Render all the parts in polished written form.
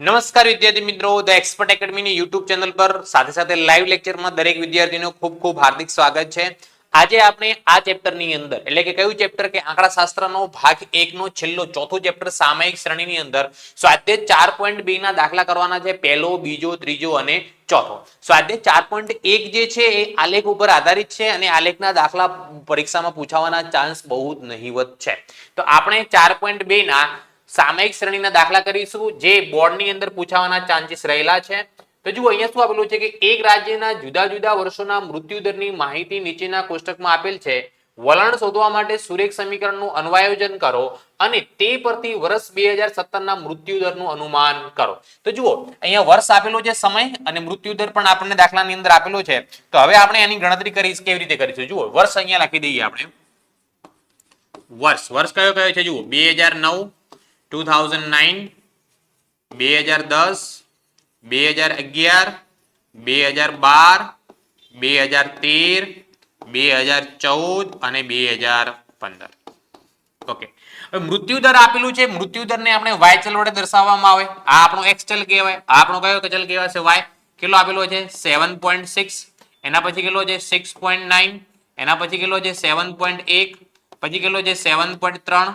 નમસ્કાર વિદ્યાર્થી મિત્રો, ધ એક્સપર્ટ એકેડમીની યુટ્યુબ ચેનલ પર સાથે સાથે લાઈવ લેક્ચરમાં દરેક વિદ્યાર્થીનું ખૂબ ખૂબ હાર્દિક સ્વાગત છે. આજે આપણે આ ચેપ્ટરની અંદર એટલે કે કયું ચેપ્ટર કે આંકડાશાસ્ત્રનો ભાગ 1 નો છેલ્લો ચોથું ચેપ્ટર સામયિક શ્રેણીની અંદર સ્વાધ્યાય 4.2 ના દાખલા કરવાના છે. પહેલો, બીજો, ત્રીજો અને ચોથો. સ્વાધ્યાય 4.1 જે છે એ આલેખ ઉપર આધારિત છે અને આલેખના દાખલા પરીક્ષામાં પૂછાવાના ચાન્સ બહુ જ નહીવત છે. તો આપણે 4.2 ના સામયિક શ્રેણીના દાખલા કરીશું જે બોર્ડની અંદર પૂછાવાના ચાન્સીસ રહેલા છે. તો જુઓ અહીંયા શું આપેલું છે કે એક રાજ્યના જુદા જુદા વર્ષોના મૃત્યુદરની માહિતી નીચેના કોષ્ટકમાં આપેલ છે. વલણ શોધવા માટે સુરેખ સમીકરણનું અન્વયોજન કરો અને તે પરથી વર્ષ 2017 ના મૃત્યુદરનું અનુમાન કરો. તો જુઓ અહીંયા વર્ષ આપેલો છે, સમય અને મૃત્યુદર પણ આપણને દાખલાની અંદર આપેલો છે. તો હવે આપણે એની ગણતરી કરીશું. કેવી રીતે કરીશું? જુઓ વર્ષ અહીંયા લખી દઈએ આપણે. વર્ષ કયો કયો છે? જુઓ 2009, 2009, 2010, 2011, 2012, 2013, 2014 અને 2015. ઓકે, હવે મૃત્યુદર આપેલું છે. મૃત્યુદરને આપણે y ચલ વડે દર્શાવવામાં આવે. આ આપણો x ચલ કહેવાય. આ આપણો કયો ચલ કહેવાય છે? y. કેટલો આપેલો છે? 7.6. એના પછી કેટલો છે? 6.9. એના પછી કેટલો છે? 7.1. પછી કેટલો છે? 7.3,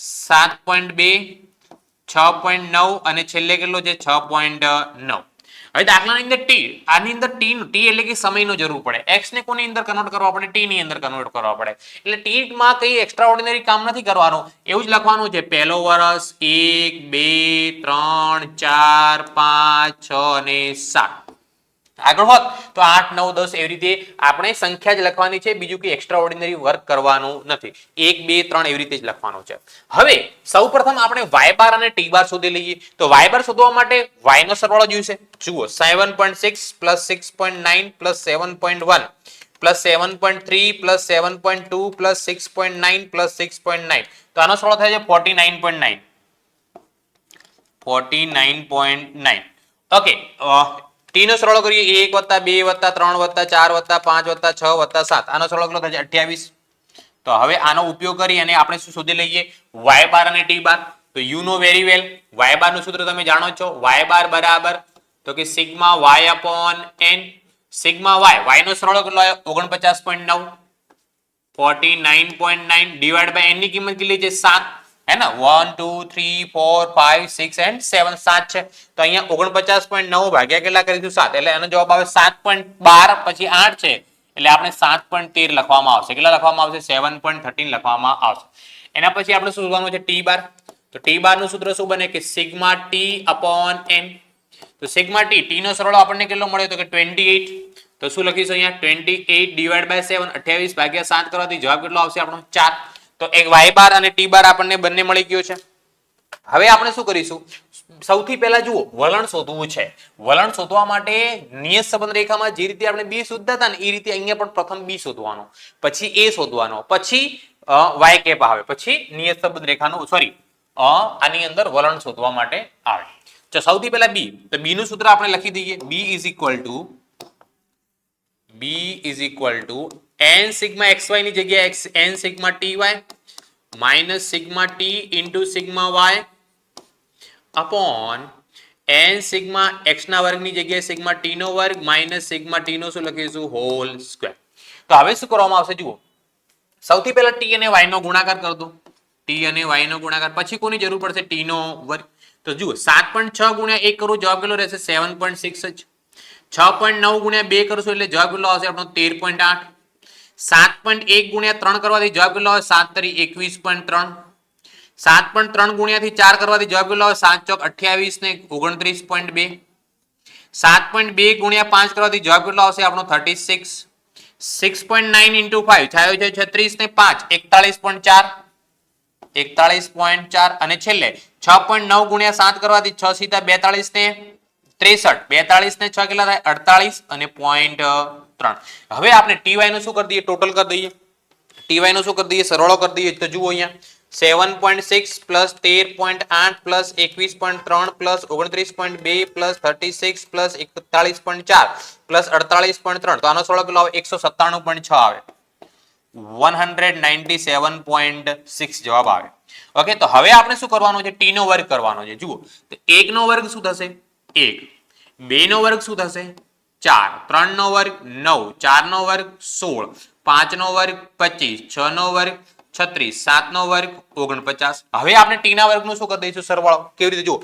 7.2, 6.9 અને છેલ્લે કેટલો છે? 6.9. હવે દાખલાની અંદર ટી, આની અંદર ટી એટલે કે સમયનો જરૂર પડે. x ને કોની અંદર કન્વર્ટ કરવા પડે? ટી ની અંદર કન્વર્ટ કરવા પડે. એટલે ટી માં કઈ એક્સ્ટ્રા ઓર્ડિનરી કામ નથી કરવાનું, એવું જ લખવાનું છે. પહેલો વર્ષ 1, 2, 3, 4, 5, 6 અને 7. આગળ હોત તો 8, 9, 10 એવી રીતે આપણે સંખ્યા જ લખવાની છે. બીજું કે એક્સ્ટ્રા ઓર્ડિનરી વર્ક કરવાનું નથી. 1, 2, 3 એવી રીતે જ લખવાનું છે. હવે સૌપ્રથમ આપણે y બાર અને t બાર શોધી લઈએ. તો y બાર શોધવા માટે y નો સરવાળો જોઈશે. જુઓ 7.6 + 6.9 + 7.1 + 7.3 + 7.2 + 6.9 + 6.9. તો આનો સરવાળો થાય છે 49.9. 49.9. ઓકે, ટી નો સરવાળો કરીએ. 1 + 2 + 3 + 4 + 5 + 6 + 7. આનો સરવાળો કેટલો થાય છે? 28. તો હવે આનો ઉપયોગ કરી અને આપણે શું શોધી લઈએ? y બાર અને t બાર. તો you know very well. y બાર નું સૂત્ર તમે જાણો છો. y બાર બરાબર તો કે સિગ્મા y/n. સિગ્મા y નો સરવાળો કેટલો આવ્યો? 49.9. 49.9 ડિવાઇડ બાય n ની કિંમત કેટલી છે? 7. है ना, 1 2 3 4 5 6 and 7, 7 છે. તો અહીંયા 49.9 ભાગ્યા કેટલા કરીશું? 7. એટલે એનો જવાબ આવે 7.12 પછી 8 છે એટલે આપણે 7.13 લખવામાં આવશે. કેટલા લખવામાં આવશે? 7.13 લખવામાં આવશે. એના પછી આપણે શું શોધવાનું છે? ટી બાર. તો ટી બાર નું સૂત્ર શું બને કે સિગ્મા t/n. તો સિગ્મા ટી નો સરવાળો આપણને કેટલો મળ્યો? તો કે 28. તો શું લખીશું અહીંયા? 28 ડિવાઇડ બાય 7. 28 ભાગ્યા 7 કરવાથી જવાબ કેટલો આવશે આપણો? 4. તો એક y બાર અને t બાર આપણને બંને મળી ગયો છે. હવે આપણે શું કરીશું? સૌથી પહેલા જુઓ વલણ શોધવું છે. વલણ શોધવા માટે નિયત સંબંધ રેખામાં જે રીતે આપણે b શોધતા હતા ને એ રીતે અહીંયા પણ પ્રથમ b શોધવાનો, પછી a શોધવાનો, પછી y કેપ આવે, પછી નિયત સંબંધ રેખાનો આની અંદર વલણ શોધવા માટે આવે. તો સૌથી પહેલા b. તો b નું સૂત્ર આપણે લખી દઈએ. b = n સિગ્મા xy ની જગ્યાએ n sigma ty minus sigma t into sigma y upon n sigma x ના વર્ગની જગ્યાએ સિગ્મા t નો વર્ગ માઇનસ સિગ્મા t નો શું લખીશું? Hall square. તો હવે શું કરવામાં આવશે? જુઓ સૌથી પહેલા t અને y નો ગુણાકાર કરી દો. t અને y નો ગુણાકાર, પછી કોની જરૂર પડશે? t નો વર્ગ. તો જુઓ 7.6 ગુણ્યા 1 કરું જવાબ કેટલો રહેશે? 7.6 જ. 6.9 ગુણ્યા 2 કરશો એટલે જવાબ કેટલો આવશે આપણો? 13.8. 7.1 ગુણ્યા 3 કરવાથી જવાબ કેટલો આવે? 7 તરી 21.3. 7.3 ગુણ્યા થી 4 કરવાથી જવાબ કેટલો આવે? 7 ચોક 28 ને 29.2. 7.2 ગુણ્યા 5 કરવાથી જવાબ કેટલો આવશે આપણો? 36. 6.9 into 5 થયો છે 36 ને 5 41.4. 41.4 અને છેલ્લે 6.9 ગુણ્યા 7 કરવાથી 6 સીધા 42 ને 63. 42 ને 6 કેટલા થાય? 48 અને 0.3. હવે આપણે ty નું શું કરી દઈએ? ટોટલ કરી દઈએ. ty નું શું કરી દઈએ? સરવાળો કરી દઈએ. તો જુઓ અહીંયા 7.6 plus 13.8 plus 21.3 plus 29.2 plus 36 plus 41.4 plus 48.3. તો આનો સરવાળો કેટલો આવે? 197.6 આવે. 197.6 જવાબ આવે. ઓકે, તો હવે આપણે શું કરવાનું છે? ટી નો વર્ગ કરવાનો છે. જુઓ તો 1 નો વર્ગ શું થશે? 1. 2 નો વર્ગ શું થશે? 4. 3 નો વર્ગ 9. 4 નો વર્ગ 16. 5 નો વર્ગ 25. 6 નો વર્ગ 36. 7 નો વર્ગ 49. હવે આપણે ટી ના વર્ગનું શું કરી દઈશું? સરવાળો. કેવી રીતે? જુઓ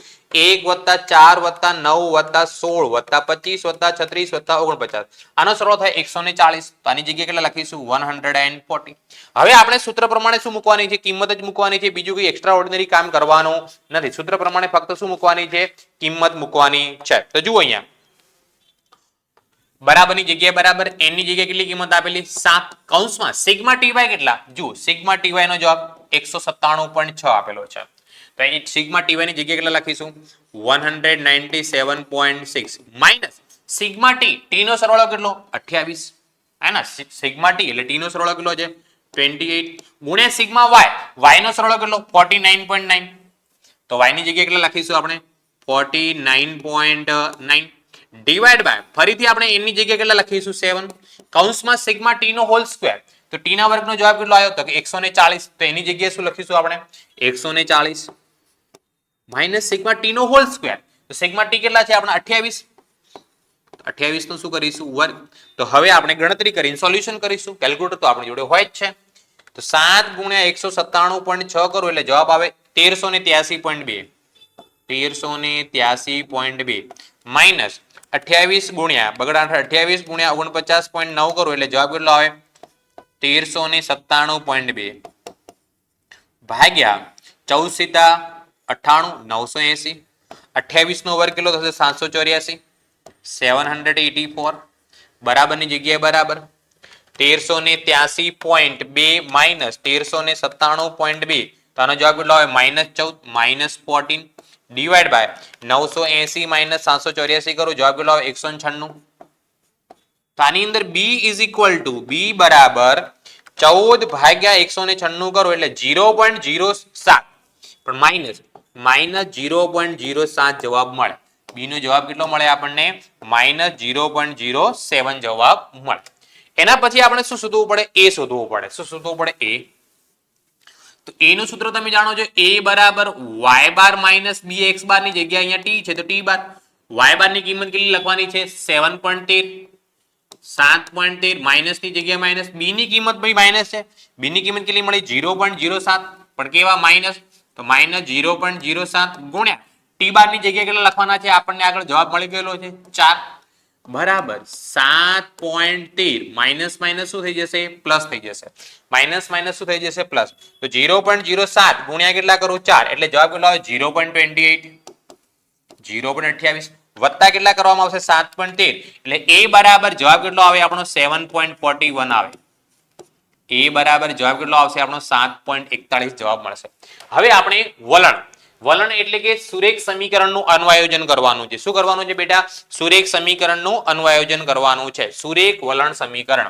1 + 4 + 9 + 16 + 25 + 36 + 49. આનો સરવાળો થાય 140. તો આની જગ્યાએ કેટલા લખીશું? 140. હવે આપણે સૂત્ર પ્રમાણે શું મૂકવાની છે? કિંમત જ મૂકવાની છે. બીજું કોઈ એક્સ્ટ્રા ઓર્ડિનરી કામ કરવાનું નથી. સૂત્ર પ્રમાણે ફક્ત શું મૂકવાની છે? કિંમત મૂકવાની છે. તો જુઓ અહીંયા બરાબરની જગ્યાએ બરાબર, n ની જગ્યાએ કેટલી કિંમત આપેલી? 7. કૌંસમાં સિગ્મા ટીવાય કેટલા? જુઓ સિગ્મા ટીવાય નો જવાબ 197.6 આપેલો છે. તો અહીં સિગ્મા ટીવાય ની જગ્યાએ કેટલા લખીશું? 197.6 માઇનસ સિગ્મા ટી નો સરવાળો કેટલો? 28 હે ને? સિગ્મા ટી એટલે ટી નો સરવાળો કેટલો છે? 28 ગુણ્યા સિગ્મા વાય નો સરવાળો કેટલો? 49.9. તો y ની જગ્યાએ કેટલા લખીશું આપણે? 49.9 ડિવાઈડ બાય ફરીથી આપણે n ની જગ્યાએ કેટલા લખીશું? 7. કૌંસમાં સિગ્મા ટી નો હોલ સ્ક્વેર. તો ટી ના વર્ગનો જવાબ કેટલો આવ્યો? તો કે 140. તો એની જગ્યાએ શું લખીશું આપણે? 140 માઇનસ સિગ્મા ટી નો હોલ સ્ક્વેર. તો સિગ્મા ટી કેટલા છે આપણે? 28. 28 નો શું કરીશું? વર્ગ. તો હવે આપણે ગણતરી કરીને સોલ્યુશન કરીશું. કેલ્ક્યુલેટર તો આપણી જોડે હોય જ છે. તો 7 ગુણ્યા 197.6 કરો એટલે જવાબ આવે 1383.2. 1383.2 માઇનસ 28 ગુણ્યા 49.9 કરો એટલે જવાબ કેટલો આવે? 1397.2 ભાગ્યા 14 98 980. 28 નો વર્ગ કેટલો થશે? 784. 784 બરાબરની જગ્યાએ બરાબર 1383.2 માઇનસ 1397.2. તો આનો જવાબ કેટલો આવે? -14 -14 ડિવાઈડ બાય 980 માઇનસ 784 કરો જવાબ કેટલો આવે? 196. તો આની અંદર b is equal two b બરાબર 14 ભાગ્યા 196 કરો એટલે 0.07 પણ -0.07 જવાબ મળે. b નો જવાબ કેટલો મળે આપણને? -0.07 જવાબ મળે. એના પછી આપણે શું શોધવું પડે? a શોધવું પડે. શું શોધવું પડે? a. તો a નું સૂત્ર તમે જાણો છો a બરાબર y bar minus b x બાર ની જગ્યાએ અહીંયા t છે તો t બાર. y બાર ની કિંમત કેટલી લખવાની છે? 7.13. 7.13 માઇનસ ની જગ્યાએ માઇનસ. b ની કિંમત ભાઈ માઇનસ છે. b ની કિંમત કેટલી મળી? 0.07 પણ કેવા? માઇનસ. તો -0.07 ગુણ્યા t બાર ની જગ્યાએ કેટલા લખવાના છે? આપણને આગળ જવાબ મળી ગયેલો છે 4 બરાબર 7.13 માઇનસ માઇનસ શું થઈ જશે? પ્લસ થઈ જશે. માઇનસ માઇનસ શું થઈ જશે? પ્લસ. તો 0.07 ગુણ્યા કેટલા કરું? 4 એટલે જવાબ કેટલો આવે? 0.28. 0.28 વત્તા કેટલા કરવામાં આવશે? 7.13 એટલે a બરાબર જવાબ કેટલો આવે આપણો? 7.41 આવે. a બરાબર જવાબ કેટલો આવશે આપણો? 7.41 જવાબ મળશે. હવે આપણે વલણ એટલે કે સુરેખ સમીકરણનું અન્વયોજન કરવાનું છે. શું કરવાનું છે બેટા? સુરેખ સમીકરણનું અન્વયોજન કરવાનું છે. સુરેખ વલણ સમીકરણ.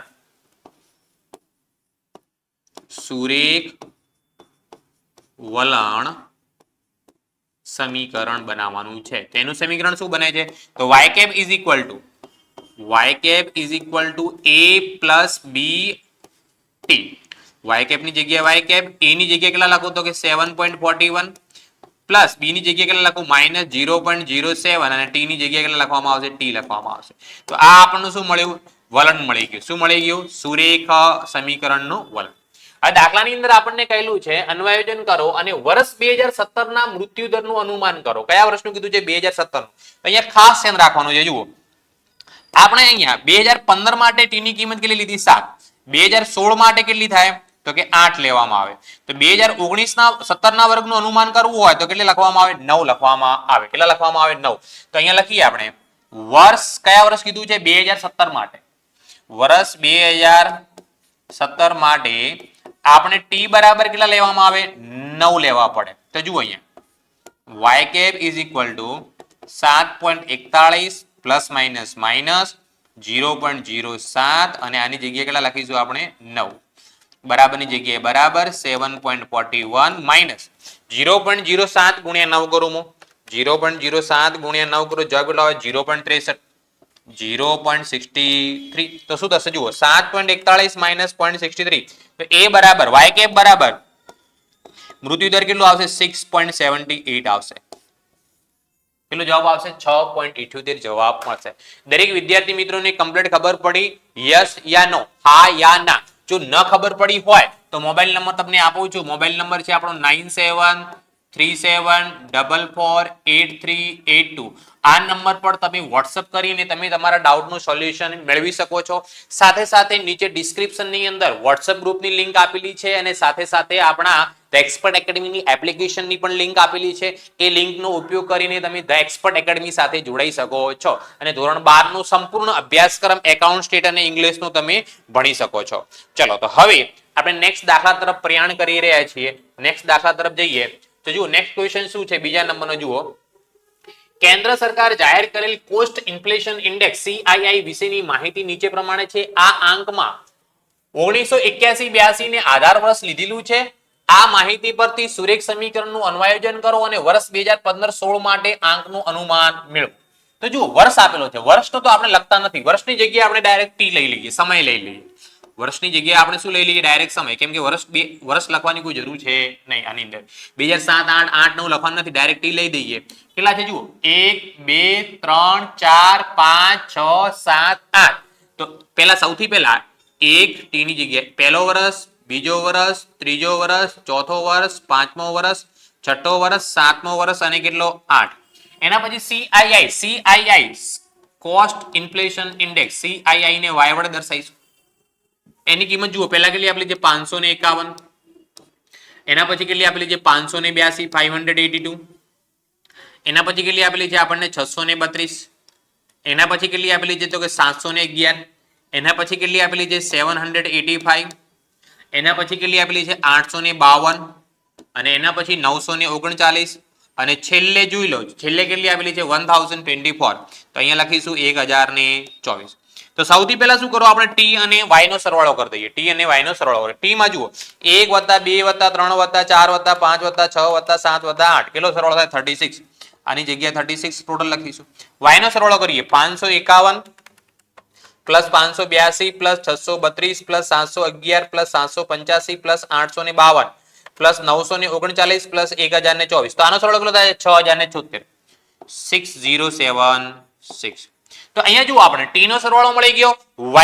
સુરેખ વલણ સમીકરણ બનાવવાનું છે. તેનું સમીકરણ શું બને છે? તો y cap is equal to a plus b t. y cap ની જગ્યાએ y cap, a ની જગ્યાએ કેટલા લખો? તો કે 7.41 પ્લસ b ની જગ્યાએ કેટલા લખો? -0.07 અને t ની જગ્યાએ કેટલા લખવામાં આવશે? t લખવામાં આવશે. તો આ આપણને શું મળ્યું? વલણ મળી ગયું. શું મળી ગયું? સુરેખ સમીકરણનું વલણ. આ દાખલાની અંદર આપણને કહેલું છે અન્વયોજન કરો અને વર્ષ 2017 ના મૃત્યુદરનું અનુમાન કરો. કયા વર્ષનું કીધું છે? 2017 નું. અહીંયા ખાસ ધ્યાન રાખવાનું છે. જુઓ આપણે અહીંયા 2015 માટે t ની કિંમત કેટલી લીધી? 7. 2016 માટે કેટલી થાય? તો કે 8 લેવામાં આવે. તો 2019 ના 17 ના વર્ગનું અનુમાન કરવું હોય તો કેટલે લખવામાં આવે? 9 લખવામાં આવે. કેટલા લખવામાં આવે? 9. તો અહીંયા લખીએ આપણે વર્ષ. કયા વર્ષ કીધું છે? 2017 માટે. વર્ષ 2017 માટે આપણે t બરાબર કેટલા લેવામાં આવે? 9 લેવા પડે. તો જુઓ અહીંયા y cap is equal to 7.41 plus minus minus 0.07 અને આની જગ્યાએ કેટલા લખીશું આપણે? 9 બરાબરની જગ્યાએ બરાબર 7.41 માઇનસ 0.07 ગુણ્યા 9 કરું હું. 0.07 ગુણ્યા 9 કરું જવાબ કેટલો આવે? 0.63 0.63 તો શું થશે જુઓ 7.41 માઇનસ 0.63 તો એ બરાબર y કેપ બરાબર મૃત્યુદર કેટલો આવશે 6.78 આવશે. કેટલો જવાબ આવશે 6.78 જવાબ મળશે. દરેક વિદ્યાર્થી મિત્રોને કમ્પ્લીટ ખબર પડી યસ યા નો હા યા ના. જો ન ખબર પડી હોય તો મોબાઈલ નંબર તમને આપું છું. મોબાઈલ નંબર છે આપણો 9737448382. આ નંબર પર તમે વોટ્સઅપ કરીને તમે તમારા ડાઉટનું સોલ્યુશન મેળવી શકો છો. સાથે સાથે નીચે ડિસ્ક્રિપ્શનની અંદર વોટ્સઅપ ગ્રુપની લિંક આપેલી છે અને સાથે સાથે આપણા ધ એક્સપર્ટ એકેડમીની એપ્લિકેશનની પણ લિંક આપેલી છે. એ લિંકનો ઉપયોગ કરીને તમે ધ એક્સપર્ટ એકેડમી સાથે જોડાઈ શકો છો અને ધોરણ 12 નો સંપૂર્ણ અભ્યાસક્રમ એકાઉન્ટ સ્ટેટ અને ઇંગ્લિશનો તમે ભણી શકો છો. ચલો તો હવે આપણે નેક્સ્ટ દાખલા તરફ પ્રયાણ કરી રહ્યા છીએ. નેક્સ્ટ દાખલા તરફ જઈએ તો જુઓ નેક્સ્ટ ક્વેશ્ચન શું છે બીજા નંબરનો જુઓ. કેન્દ્ર સરકાર જાહેર કરેલ કોસ્ટ ઇન્ફ્લેશન ઇન્ડેક્સ CII વિશેની માહિતી નીચે પ્રમાણે છે. આ આંકમાં 1981-82 ને આધાર વર્ષ લીધેલું છે. આ માહિતી પરથી સુરેખ સમીકરણનું અન્વયોજન કરો અને વર્ષ 2015-16 માટે આંકનું અનુમાન મેળવો. તો જુઓ વર્ષ આપેલો છે. વર્ષનો તો આપણે લખતા નથી. વર્ષની જગ્યાએ આપણે ડાયરેક્ટ ટી લઈ લઈએ, સમય લઈ લઈએ. વર્ષની જગ્યાએ આપણે શું લઈ લઈએ ડાયરેક્ટ સમય, કેમ કે વર્ષ લખવાની કોઈ જરૂર છે નહીં. આની અંદર 2007, 8, 8, 9 લખવાનું નથી, ડાયરેક્ટ ટી લઈ દઈએ. કેટલા છે જુઓ 1 2 3 4 5 6 7 8. તો પહેલા સૌથી પહેલા એક ટી ની જગ્યાએ પહેલો વર્ષ, બીજો વર્ષ, ત્રીજો વર્ષ, ચોથો વર્ષ, પાંચમો વર્ષ, છઠ્ઠો વર્ષ, સાતમો વર્ષ અને કેટલો 8. એના પછી CII cost inflation index CII ને y વડે દર્શાવીશું. એની કિંમત જુઓ પહેલા કેટલી આપેલી છે 551. એના પછી કેટલી આપેલી છે 582 582. એના પછી કેટલી આપેલી છે આપણને 632. એના પછી કેટલી આપેલી છે તો કે 711. એના પછી કેટલી આપેલી છે 785. એના પછી કેટલી આપેલી છે 852 અને એના પછી 939 અને છેલ્લે જોઈ લો છેલ્લે કેટલી આપેલી છે 1024. તો અહીંયા લખીશું 1024. તો સૌથી પહેલા શું કરો આપણે ટી અને y નો સરવાળો કરી દઈએ. ટી અને y નો સરવાળો કરો. ટી માં જુઓ 1 + 2 + 3 + 4 + 5 + 6 + 7 + 8 કેટલો સરવાળો થાય 36. આની જગ્યાએ 36 ટોટલ લખીશું. y નો સરવાળો કરીએ 551 plus 582 plus 632 plus 711 plus 785 plus 852 plus 939 plus 1024. તો આનો સરવાળો કેટલો થાય 6076. 6076. તો અહીંયા જુઓ આપણે ટી નો સરવાળો મળી ગયો,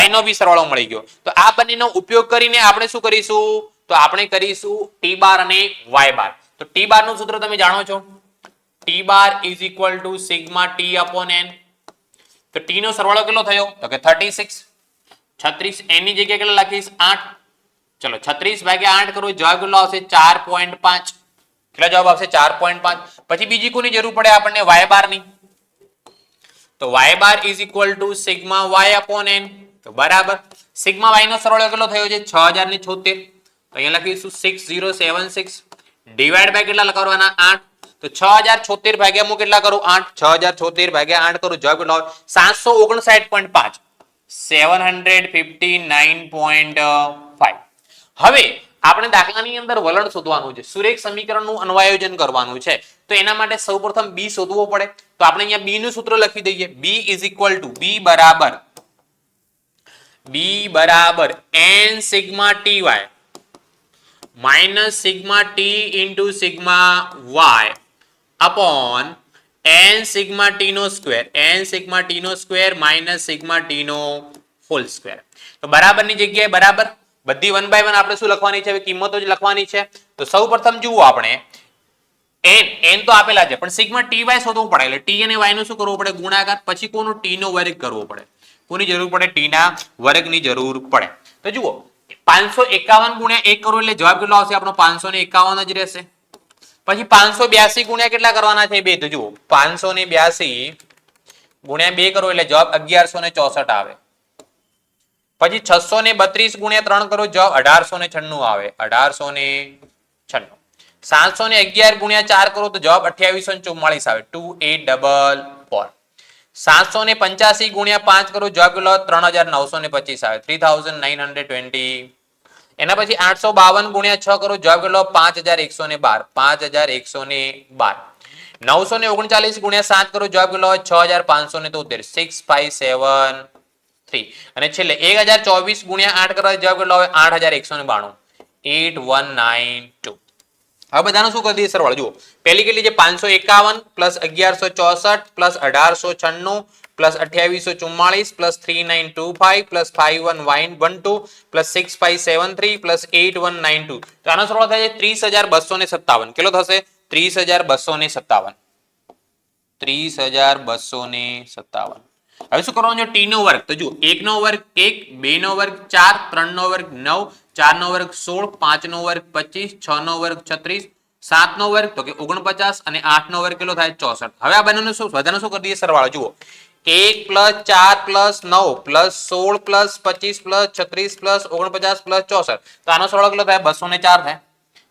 y નો બી સરવાળો મળી ગયો. તો આ બંનેનો ઉપયોગ કરીને આપણે શું કરીશું તો આપણે કરીશું ટી બાર અને y બાર. તો ટી બાર નું સૂત્ર તમે જાણો છો T bar is equal to sigma T upon n. તો ટી નો સરવાળો કેટલો થયો તો કે 36. 36 એની જગ્યાએ કેટલા લખીશ 8. ચલો 36 ભાગ્યા 8 કરો જવાબ કેટલો આવશે 4.5. કેટલો જવાબ આવશે 4.5. પછી બીજી કોની જરૂર પડે આપણને y બાર ની. તો y bar is equal to sigma y upon n. તો બરાબર સિગ્મા y નો સરવાળો કેટલો થયો છે 6076. તો અહીંયા લખીશું 6076 ડિવાઇડ બાય કેટલા કરવાના 8. તો 6076 ભાગ્યા હું કેટલા કરું 8. 6076 ભાગ્યા 8 કરું જવાબ કેટલો 759.5. 759.5. હવે આપણે દાખલાની અંદર વલણ શોધવાનું છે, સુરેખ સમીકરણનું અન્વયોજન કરવાનું છે. તો એના માટે સૌપ્રથમ b શોધવો પડે. તો આપણે અહીંયા b નું સૂત્ર લખી દઈએ. b is equal two b બરાબર n sigma ty minus sigma t into sigma y upon n sigma t નો સ્ક્વેર. n સિગ્મા t નો સ્ક્વેર માઇનસ સિગ્મા t નો હોલ સ્ક્વેર. તો બરાબરની જગ્યાએ બરાબર બધી 1 બાય 1 આપણે શું લખવાની છે કિંમતો જ લખવાની છે. તો સૌપ્રથમ જુઓ આપણે n તો આપેલા છે પણ સિગ્મા ty શોધવું પડે. એટલે t અને y નો શું કરવું પડે ગુણાકાર. પછી કોનો t નો વર્ગ કરવો પડે. કોની જરૂર પડે t ના વર્ગની જરૂર પડે. તો જુઓ 551 ગુણ્યા 1 કરો એટલે જવાબ કેટલો આવશે આપણો 551 જ રહેશે. પછી 582 ગુણ્યા કેટલા કરવાના છે 2. તો જુઓ 582 ગુણ્યા 2 કરો એટલે જવાબ 1164 આવે. પછી 632 ગુણ્યા 3 કરો જવાબ 1896 આવે. 1896. 711 ગુણ્યા 4 કરો તો જવાબ 2844 આવે. 2844. 785 ગુણ્યા 5 કરો જવાબ કેટલો 3925 આવે. 3920. એના પછી 852 ગુણ્યા 6 કરો જવાબ કેટલો 5112. 5112. 939 ગુણ્યા 7 કરો, જવાબ કેટલો આવે? 6573. 6573. અને છેલ્લે 1024 ગુણ્યા 8 કરો, જવાબ કેટલો આવે? 8192. 8192. હવે બધાનું શું કરી દઈએ સરવાળો? જુઓ, પહેલી કેટલી છે? 551 plus 1164 plus 1896 plus 2844 plus 3925 plus 5112 plus 6573 plus 8192. તો આનો સરવાળો થાય છે 30257. કેટલો થશે? 30257. 30257. હવે શું કરવાનું છે? ટી નો વર્ગ. તો જુઓ, 1 નો વર્ગ 1, 2 નો વર્ગ 4, 3 નો વર્ગ 9, 4 નો વર્ગ 16, 5 નો વર્ગ 25, 6 નો વર્ગ 36, 7 નો વર્ગ તો કે 49 અને 8 નો વર્ગ કેટલો થાય? 64. હવે આ બંનેનો શું બધાનો શું કરી દઈએ સરવાળો? જુઓ, 1 plus 4 plus 9 plus 16 plus 25 plus 36 plus 49 plus 64. તો આનો સરવાળો કેટલો થાય? 204 થાય.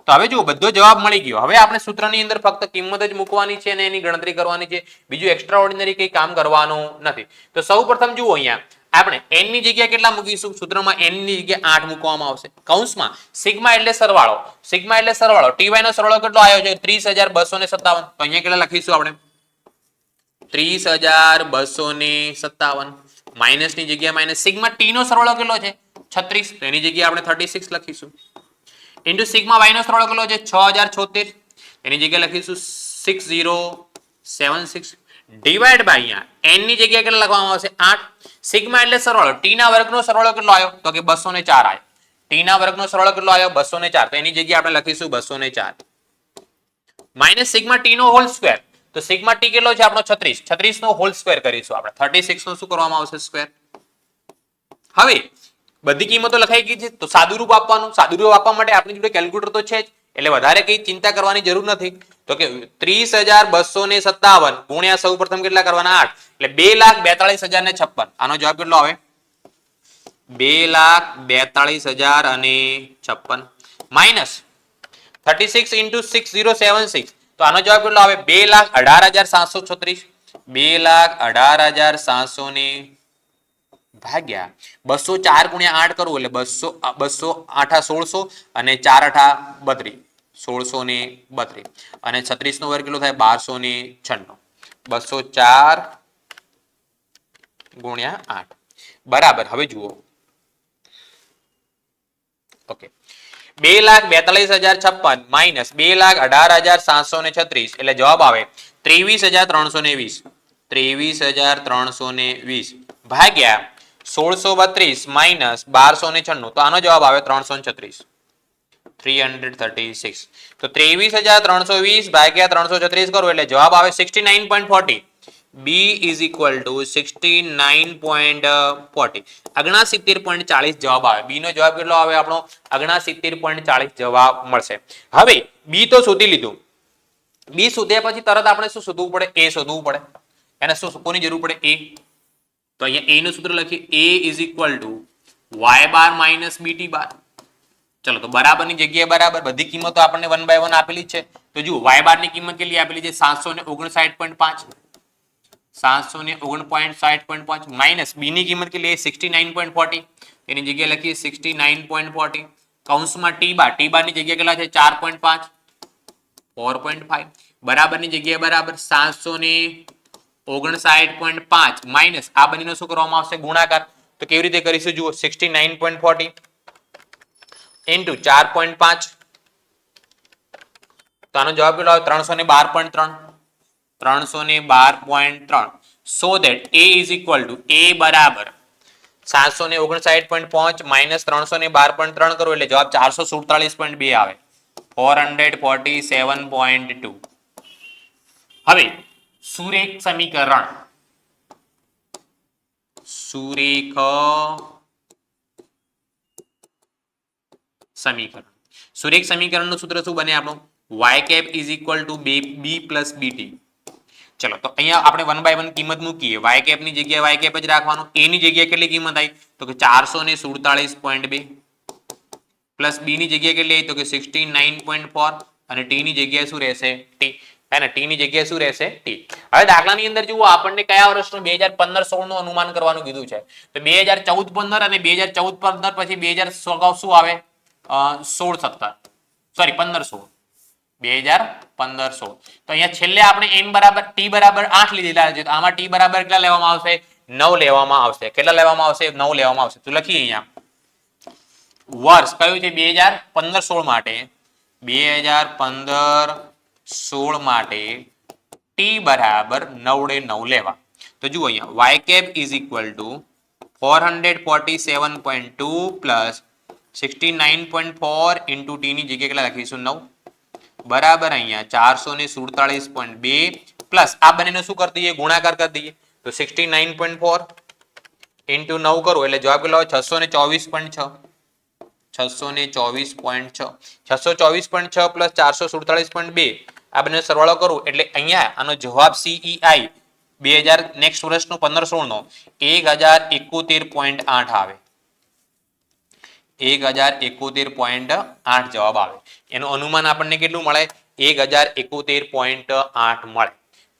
તો હવે જુઓ, બધો જવાબ મળી ગયો. હવે આપણે સૂત્રની અંદર ફક્ત કિંમત જ મૂકવાની છે અને એની ગણતરી કરવાની છે. બીજું એક્સ્ટ્રા ઓર્ડિનરી કંઈ કામ કરવાનું નથી. તો સૌપ્રથમ જુઓ, અહીંયા આપણે n ની જગ્યા કેટલા મૂકીશું? સૂત્રમાં n ની જગ્યા 8 મૂકવામાં આવશે. કૌંસમાં સિગ્મા એટલે સરવાળો. સિગ્મા એટલે સરવાળો. ty નો સરવાળો કેટલો આવ્યો છે? 30257. તો અહીંયા કેટલા લખીશું આપણે? 30257. માઇનસ ની જગ્યા માઇનસ. સિગ્મા t નો સરવાળો કેટલો છે? 36. તો એની જગ્યાએ આપણે 36 લખીશું. ઇન્ટુ સિગ્મા y નો સરવાળો કેટલો છે? 6076. એની જગ્યાએ લખીશું 6076. ડિવાઈડ બાય અહીંયા n ની જગ્યાએ કેટલા લખવામાં આવશે? 8. સિગ્મા એટલે સરવાળો. t ના વર્ગનો સરવાળો કેટલો આવ્યો? તો કે 204 આવ્યો. t ના વર્ગનો સરવાળો કેટલો આવ્યો? 204. તો એની જગ્યાએ આપણે લખીશું 204. માઇનસ સિગ્મા t નો હોલ સ્ક્વેર. તો સિગ્મા t કેટલો છે આપણો? 36. 36 નો હોલ સ્ક્વેર કરીશું આપણે. 36 નો શું કરવામાં આવશે? સ્ક્વેર. હવે બધી કિંમતો લખાઈ ગઈ છે, તો સાદુરૂપ આપવાનું. સાદુરૂપ આપવા માટે આપણી જોડે કેલ્ક્યુલેટર તો છે જ, એટલે વધારે કઈ ચિંતા કરવાની જરૂર નથી. તો કે 30257 ગુણ્યા સૌ પ્રથમ કેટલા કરવાના? 8. એટલે 2,42,056. આનો જવાબ કેટલો આવે? 2,42,056 માઇનસ 36 into 6076. તો આનો જવાબ કેટલો આવે? 2,18,736. 2,18,700 ભાગ્યા 204 ગુણ્યા 8 કરવું એટલે 200 8 1600 અને 4 8 32. 1632 અને 36 નો વર્ગ કેટલો થાય? 1296. 204 ગુણ્યા 8 બરાબર. હવે જુઓ, ઓકે, 2,42,056 માઇનસ 2,18,736 એટલે જવાબ આવે 23,320. 23,320 ભાગ્યા 1632 માઇનસ 1296. તો આનો જવાબ આવે 336. 336. તો 23,320 ભાગ્યા 336 કરો એટલે જવાબ આવે 69.40. B is equal to 69.40. 69.40 જવાબ આવે. B નો જવાબ કેટલો આવે આપણો? 69.40 જવાબ મળશે. હવે B તો શોધી લીધું. B શોધ્યા પછી તરત આપણે શું શોધવું પડે? A શોધવું પડે. એને શું કોની જરૂર પડે? A. તો અહીંયા A નું સૂત્ર લખીએ. A is equal to y bar minus bt bar. ચલો, તો બરાબરની જગ્યાએ બરાબર. બધી કિંમતો આપણને 1 by 1 આપેલી છે. તો જુઓ, y બાર ની કિંમત કેટલી આપેલી છે? 759.5. 759.5 માઇનસ b ની કિંમત કેટલી? 69.40. એની જગ્યાએ લખીએ 69.40. કૌંસમાં t બાર ની જગ્યાએ કેટલા છે? 4.5. 4.5 બરાબરની જગ્યાએ બરાબર. 759.5 માઇનસ આ બંનેનો શું કરવામાં આવશે? ગુણાકાર. તો કેવી રીતે કરીશું? જુઓ, 69.40 ઇન્ટુ 4.5. તો આનો જવાબ કેટલો આવે? 312.3. 312.3. so that a is equal to a બરાબર 759.5 માઇનસ 312.3 કરો એટલે જવાબ 447.2 આવે. 447.2. હવે સુરેખ સમીકરણ. સુરેખ સમીકરણ. સુરેખ સમીકરણનું સૂત્ર શું બને આપણું? y cap is equal to b plus bt. ચલો, તો અહીંયા આપણે 1 by 1 કિંમત મૂકીએ. y cap ની જગ્યાએ y cap જ રાખવાનું. a ની જગ્યાએ કેટલી કિંમત આવી? તો કે 447.2 પ્લસ b ની જગ્યાએ કેટલી આવી? તો કે 69.4 અને t ની જગ્યાએ શું રહેશે? t. હે ને? t ની જગ્યાએ શું રહેશે? t. હવે દાખલાની અંદર જુઓ, આપણને કયા વર્ષનું 2015-16 નું અનુમાન કરવાનું કીધું છે. તો 2014-15 અને 2014-15 પછી 2016 શું આવે? 16-17 સોરી 15-16. 2015-16 તો અહીંયા છેલ્લે આપણે n બરાબર t બરાબર 8 લીધેલા છે તો આમાં t બરાબર કેટલા લેવામાં આવશે 9 લેવામાં આવશે કેટલા લેવામાં આવશે 9 લેવામાં આવશે તો લખીએ અહીંયા વર્ષ કયું છે 2015-16 માટે 2015-16 માટે t બરાબર 9 લેવા તો જુઓ અહીંયા y cap is equal to 447.2 plus 69.4 into t ની જગ્યાએ કેટલા લખીશું 9 બરાબર અહીંયા 447.2 પ્લસ આ બંનેનો શું કરી દઈએ ગુણાકાર કરી દઈએ તો 69.4 into 9 કરો એટલે જવાબ કેટલો આવે 624.6 624.6 624.6 પ્લસ 447.2 આ બંને સરવાળો કરું એટલે અહીંયા આનો જવાબ CEI 2000 નેક્સ્ટ વર્ષનો 15-16 નો 1071.8 આવે 1071.8 જવાબ આવે એનું અનુમાન આપણને કેટલું મળે 1071.8 મળે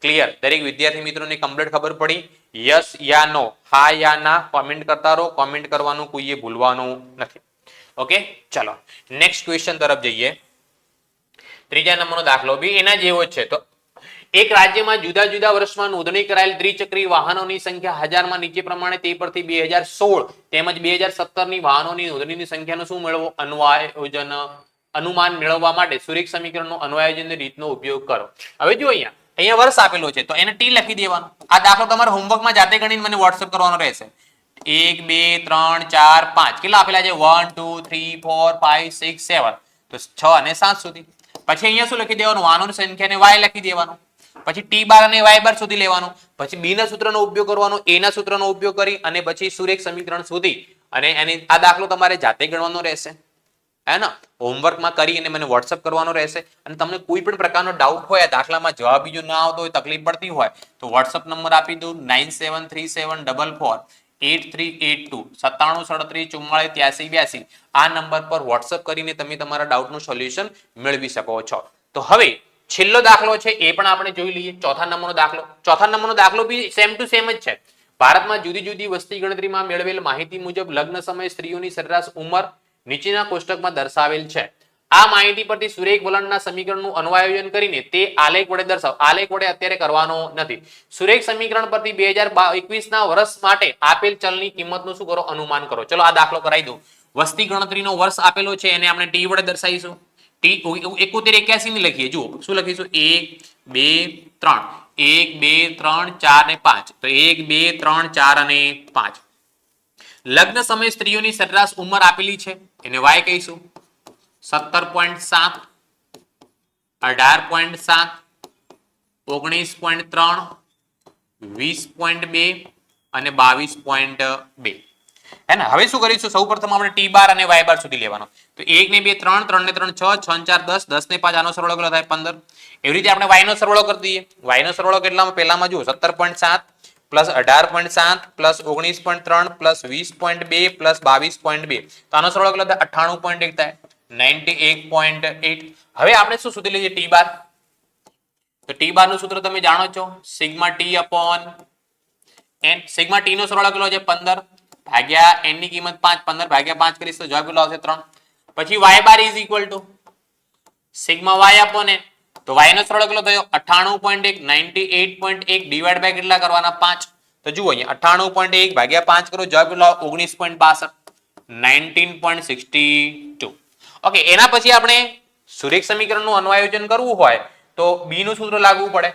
ક્લિયર દરેક વિદ્યાર્થી મિત્રોને કમ્પ્લીટ ખબર પડી યસ યા નો હા યા ના કોમેન્ટ કરતા રહો કોમેન્ટ કરવાનું કોઈએ ભૂલવાનું નથી ઓકે ચલો નેક્સ્ટ ક્વેશ્ચન તરફ જઈએ ત્રીજા નંબરનો દાખલો બી એના જેવો જ છે તો એક રાજ્યમાં જુદા જુદા વર્ષમાં નોંધણી કરાયેલ દ્વિચક્રી વાહનોની સંખ્યા હજારમાં નીચે પ્રમાણે તે પરથી 2016 તેમજ 2017 ની વાહનોની નોંધણીની સંખ્યાનો શું મેળવો અન્વયોજન અનુમાન મેળવવા માટે સુરેખ સમીકરણનો અન્વયોજનની રીતનો ઉપયોગ કરો હવે જો અહીંયા વર્ષ આપેલો છે તો એને ટી લખી દેવાનું આ દાખલો તમારે હોમવર્કમાં જાતે ગણીને મને વોટ્સએપ કરવાનો રહેશે 1 2 3 4 5 કેટલા આપેલા છે 1 2 3 4 5 6 7 તો 6 અને 7 સુધી પછી અહીંયા શું લખી દેવાનું વાહનોની સંખ્યાને y લખી દેવાનું પછી t બાર અને y બાર સુધી લેવાનું પછી b ના સૂત્રનો ઉપયોગ કરવાનો a ના સૂત્રનો ઉપયોગ કરી અને પછી સુરેખ સમીકરણ સુધી અને એની આ દાખલો તમારે જાતે ગણવાનો રહેશે હે ને હોમવર્કમાં કરી અને મને વોટ્સએપ કરવાનો રહેશે અને તમને કોઈ પણ પ્રકારનો ડાઉટ હોય દાખલામાં જવાબ બીજો ના આવતો હોય તકલીફ પડતી હોય તો વોટ્સએપ નંબર આપી દઉં 9737448382 973734448382 આ નંબર પર વોટ્સએપ કરીને તમે તમારા ડાઉટનું સોલ્યુશન મેળવી શકો છો તો હવે છેલ્લો દાખલો છે એ પણ આપણે જોઈ લઈએ ચોથા નંબરનો દાખલો બી સેમ ટુ સેમ જ છે ભારતમાં જુદી જુદી વસ્તી ગણતરીમાં મેળવેલ માહિતી મુજબ લગ્ન સમયે સ્ત્રીઓની સરેરાશ ઉંમર નીચેના કોષ્ટકમાં દર્શાવેલ છે આ માહિતી પરથી સુરેખ વલણના સમીકરણનું અન્વયોજન કરીને તે આલેખ વડે દર્શાવો આલેખ વડે અત્યારે કરવાનો નથી સુરેખ સમીકરણ પરથી 2021 ના વર્ષ માટે આપેલ ચલની કિંમતનું શું કરો અનુમાન કરો ચલો આ દાખલો કરાવી દઉં વસ્તી ગણતરીનો વર્ષ આપેલો છે એને આપણે ટી વડે દર્શાવીશું ટી 7181 ની લખીએ જુઓ શું લખીશું 1 2 3 1 2 3 4 ને 5 તો 1 2 3 4 અને 5 લગ્ન સમયે સ્ત્રીઓની સરેરાશ ઉંમર આપેલી છે એને y કહીશું 17.7 18.7 19.3 20.2 અને 22.2 હે ને હવે શું કરીશું સૌપ્રથમ આપણે t બાર અને y બાર સુધી લેવાનો તો 1 ને 2 3 3 ને 3 6 6 ને 4 10 10 ને 5 આનો સરવાળો કેટલો થાય 15 એવી રીતે આપણે y નો સરવાળો કરી દઈએ y નો સરવાળો કેટલામાં પહેલામાં જુઓ 17.7 પ્લસ 18.7 પ્લસ 19.3 પ્લસ 20.2 પ્લસ 22.2 તો આનો સરવાળો કેટલો થાય 98.1 થાય 98.8 હવે આપણે શું શોધી લઈએ t બાર તો t બાર નું સૂત્ર તમે જાણો છો sigma t upon n sigma t નો સરવાળો કેટલો છે 15 ભાગ્યા n ની કિંમત 5 15 ભાગ્યા 5 કરીશ તો જવાબ કેટલો આવશે 3 પછી y bar is equal to sigma y upon n તો y નો સરવાળો કેટલો થયો 98.1 98.1 ડિવાઇડ બાય કેટલા કરવાના 5 તો જુઓ અહીંયા 98.1 ભાગ્યા 5 કરો જવાબ કેટલો 19.62 19.62 ઓકે એના પછી આપણે સુરેખ સમીકરણનું અન્વયોજન કરવું હોય તો b નું સૂત્ર લાગવું પડે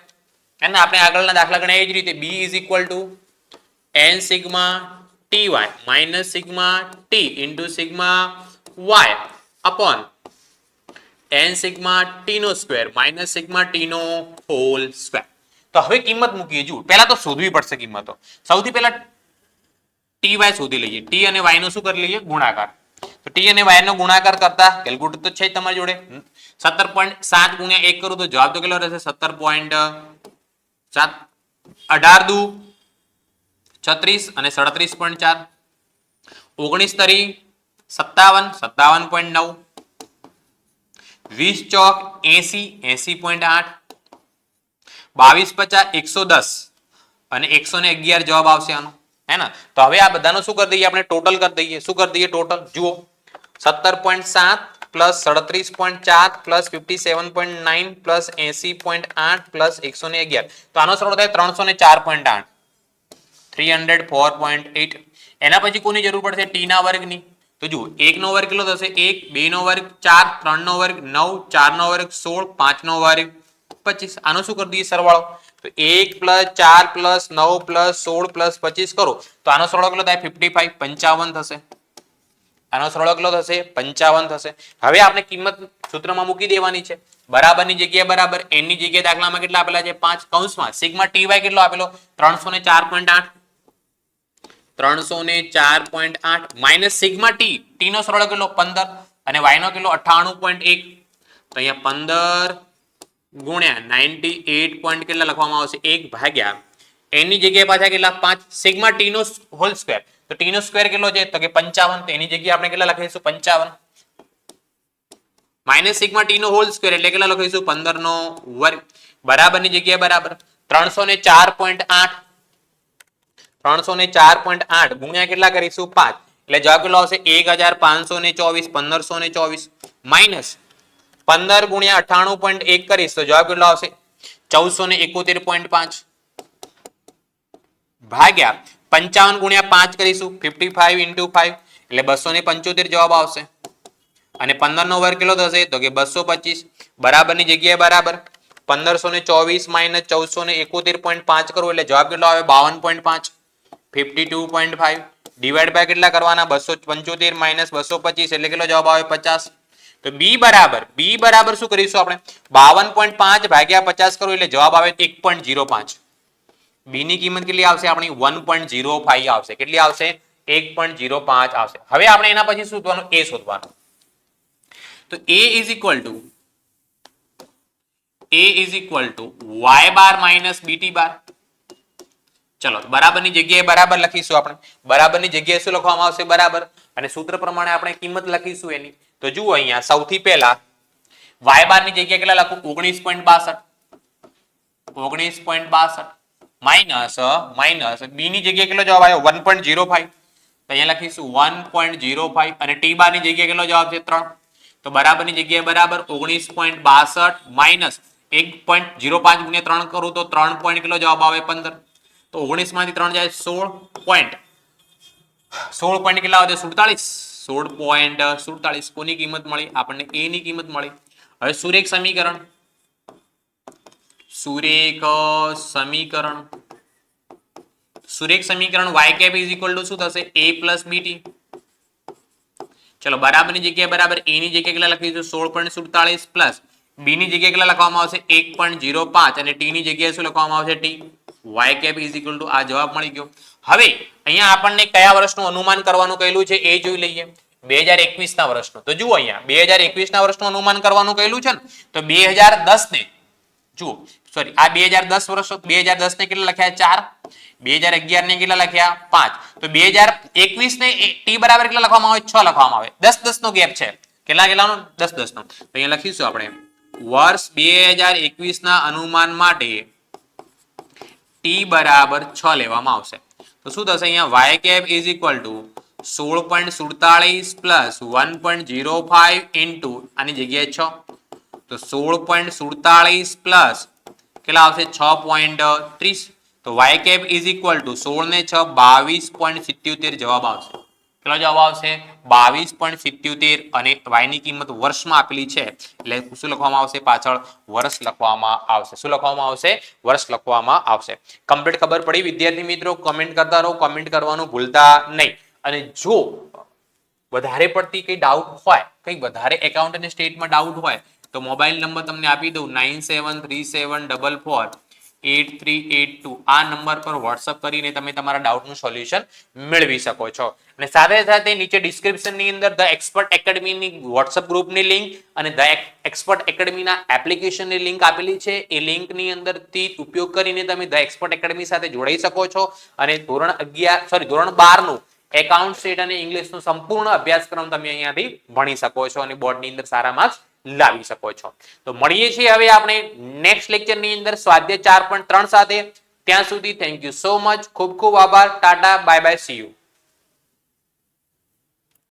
અને આપણે આગળના દાખલા ગણ્યા એ જ રીતે b is equal to n sigma ty minus sigma t into sigma y upon n sigma t નો સ્ક્વેર માઇનસ સિગ્મા t નો હોલ સ્ક્વેર તો હવે કિંમત મૂકીએ જુઓ પહેલા તો શોધવી પડશે કિંમતો સૌથી પહેલા ty શોધી લઈએ t અને y નો શું કરી લઈએ ગુણાકાર તો t અને y નો ગુણાકાર કરતા કેલ્ક્યુલેટર તો છે જ તમારી જોડે 17.7 ગુણ્યા 1 કરું તો જવાબ તો કેટલો રહેશે 17.7 18 દુ 36 અને 37.4 19 તરી 57 57.9 20 ચોક 80 80.8 22 50 110 અને 111 જવાબ આવશે આનો है ना तो હવે આ બધાનો શું કરી દઈએ આપણે ટોટલ કરી દઈએ શું કરી દઈએ ટોટલ જુઓ 17.7 પ્લસ 37.4 પ્લસ 57.9 પ્લસ 80.8 પ્લસ 111. તો આનો સરવાળો થાય 304.8 304.8. એના પછી કોની જરૂર પડશે? ટી ના વર્ગની. તો જુઓ 1 નો વર્ગ કેટલો થશે? 1, 2 નો વર્ગ 4, 3 નો વર્ગ 9, 4 નો વર્ગ 16, 5 નો વર્ગ 25. આનો શું કરી દઈએ સરવાળો? તો 1 પ્લસ 4 પ્લસ 9 પ્લસ 16 પ્લસ 25 કરો તો આનો સરવાળો કેટલો થાય? 55 55 થશે. આનો સરવાળો કેટલો થશે? 55 થશે. હવે આપણે કિંમત સૂત્રમાં મૂકી દેવાની છે. બરાબરની જગ્યાએ બરાબર, n ની જગ્યાએ દાખલામાં કેટલા આપેલા છે? 5 કૌંસમાં સિગ્મા ty કેટલો આપેલો? 304.8 304.8 માઇનસ સિગ્મા ટી નો સરવાળો કેટલો? 15 અને y નો કેટલો? 98.1. તો અહીંયા 15 ગુણ્યા 98 પોઈન્ટ કેટલા લખવામાં આવશે? 1 ભાગ્યા n ની જગ્યાએ પાછા કેટલા? 5 સિગ્મા ટી નો હોલ સ્ક્વેર. તો ટી નો સ્ક્વેર કેટલો છે? તો કે 55. તો એની જગ્યાએ આપણે કેટલા લખીશું? 55 માઇનસ સિગ્મા ટી નો હોલ સ્ક્વેર એટલે કેટલા લખીશું? 15 નો વર્ગ. બરાબરની જગ્યાએ બરાબર 304.8 304.8 ગુણ્યા કેટલા કરીશું? 5 એટલે જવાબ કેટલો આવશે? 1524 1524 માઇનસ 15 ગુણ્યા 98.1 કરીશ તો જવાબ કેટલો આવશે? 1471.5 ભાગ્યા 55 ગુણ્યા 5 કરીશું 55 into 5 એટલે 275 જવાબ આવશે. અને 15 નો વર્ગ કેટલો થશે? તો કે 225. બરાબરની જગ્યાએ બરાબર 1524 માઇનસ 1471.5 કરવું એટલે જવાબ કેટલો આવે? 52.5 52.5 ડિવાઈડ બાય કેટલા કરવાના? 275 માઇનસ 225 એટલે કેટલો જવાબ આવે? 50. તો b બરાબર શું કરીશું આપણે? 52.5 ભાગ્યા 50 કરવું એટલે જવાબ આવે 1.05. b ની કિંમત કેટલી આવશે આપણી? 1.05 આવશે. કેટલી આવશે? 1.05 આવશે. હવે આપણે એના પછી શું શોધવાનું? a શોધવાનું. તો a is equal to y bar minus bt bar. ચલો બરાબરની જગ્યાએ બરાબર લખીશું આપણે. બરાબરની જગ્યાએ શું લખવામાં આવશે? બરાબર. અને સૂત્ર પ્રમાણે આપણે કિંમત લખીશું એની. તો જુઓ અહીંયા સૌથી પહેલા y બાર ની જગ્યાએ કેટલા લખું? 19.62 19.62 માઇનસ b ની જગ્યાએ કેટલો જવાબ આવ્યો? 1.05. તો અહીંયા લખીશું 1.05 અને t બાર ની જગ્યાએ કેટલો જવાબ છે? 3. તો બરાબરની જગ્યાએ બરાબર 19.62 માઇનસ 1.05 ગુણ્યા 3 કરું તો 3 પોઈન્ટ કેટલો જવાબ આવે? 15. તો 19 માંથી 3 જાય 16 પોઈન્ટ કેટલા આવે? 47. 16.47 કોની કિંમત મળી? આપણને a ની કિંમત મળી. હવે સુરેખ સમીકરણ y cap is equal to શું થશે? a plus bt. ચલો બરાબરની જગ્યાએ બરાબર a ની જગ્યાએ કેટલા લખીશું? 16.47 પ્લસ b ની જગ્યાએ કેટલા લખવામાં આવશે? 1.05 અને t ની જગ્યાએ શું લખવામાં આવશે? t. y cap is equal to આ જવાબ મળી ગયો. હવે અહીંયા આપણને કયા વર્ષનું અનુમાન કરવાનું કહેલું છે એ જોઈ લઈએ. 2021 ના વર્ષનું. તો જુઓ અહીંયા 2021 ના વર્ષનું અનુમાન કરવાનું કહેલું છે ને તો 2010 ને જુઓ સોરી આ 2010 વર્ષ 2010 ને કેટલા લખ્યા? 4. 2011 ને કેટલા લખ્યા? 5. તો 2021 ને t બરાબર કેટલા લખવામાં આવે? 6 લખવામાં આવે. 10 નો ગેપ છે. કેટલાનો? 10 નો. તો અહીંયા લખીશું આપણે વર્ષ 2021 ના અનુમાન માટે t બરાબર 6 લેવામાં આવશે. તો શું થશે? અહીંયા y cap is equal to 16.47 plus 1.05 into આની જગ્યાએ 6. તો 16.47 પ્લસ કેટલા આવશે? 6.30. તો y cap is equal to 16 ને 6 22.77 જવાબ આવશે. કેટલો જવાબ આવશે? 22.77 અને y ની કિંમત વર્ષમાં આપેલી છે એટલે શું લખવામાં આવશે? પાછળ વર્ષ લખવામાં આવશે. શું લખવામાં આવશે? વર્ષ લખવામાં આવશે. કમ્પ્લીટ ખબર પડી વિદ્યાર્થી મિત્રો? કમેન્ટ કરતા રહો. કમેન્ટ કરવાનું ભૂલતા નહીં. અને જો વધારે પડતી કઈ ડાઉટ હોય, કઈ વધારે એકાઉન્ટ અને સ્ટેટમાં ડાઉટ હોય તો મોબાઈલ નંબર તમને આપી દઉં 9737448382. આ નંબર પર વોટ્સઅપ કરીને તમે તમારા ડાઉટનું સોલ્યુશન મેળવી શકો છો. અને સાથે સાથે નીચે ડિસ્ક્રિપ્શનની અંદર ધ એક્સપર્ટ એકેડમીની વોટ્સઅપ ગ્રુપની લિંક અને ધ એક્સપર્ટ એકેડમીના એપ્લિકેશનની લિંક આપેલી છે. એ લિંકની અંદરથી ઉપયોગ કરીને તમે ધ એક્સપર્ટ એકેડમી સાથે જોડાઈ શકો છો અને ધોરણ 12 નું એકાઉન્ટ સ્ટેટ અને ઇંગ્લિશનો સંપૂર્ણ અભ્યાસક્રમ તમે અહીંયાથી ભણી શકો છો અને બોર્ડની અંદર સારા માર્ક્સ લાવી શકો છો. તો મળીએ છીએ હવે આપણે નેક્સ્ટ લેક્ચરની અંદર સ્વાધ્યાય 4.3 સાથે. ત્યાં સુધી થેન્ક યુ સો મચ. ખૂબ ખૂબ આભાર. Tata bye bye see you.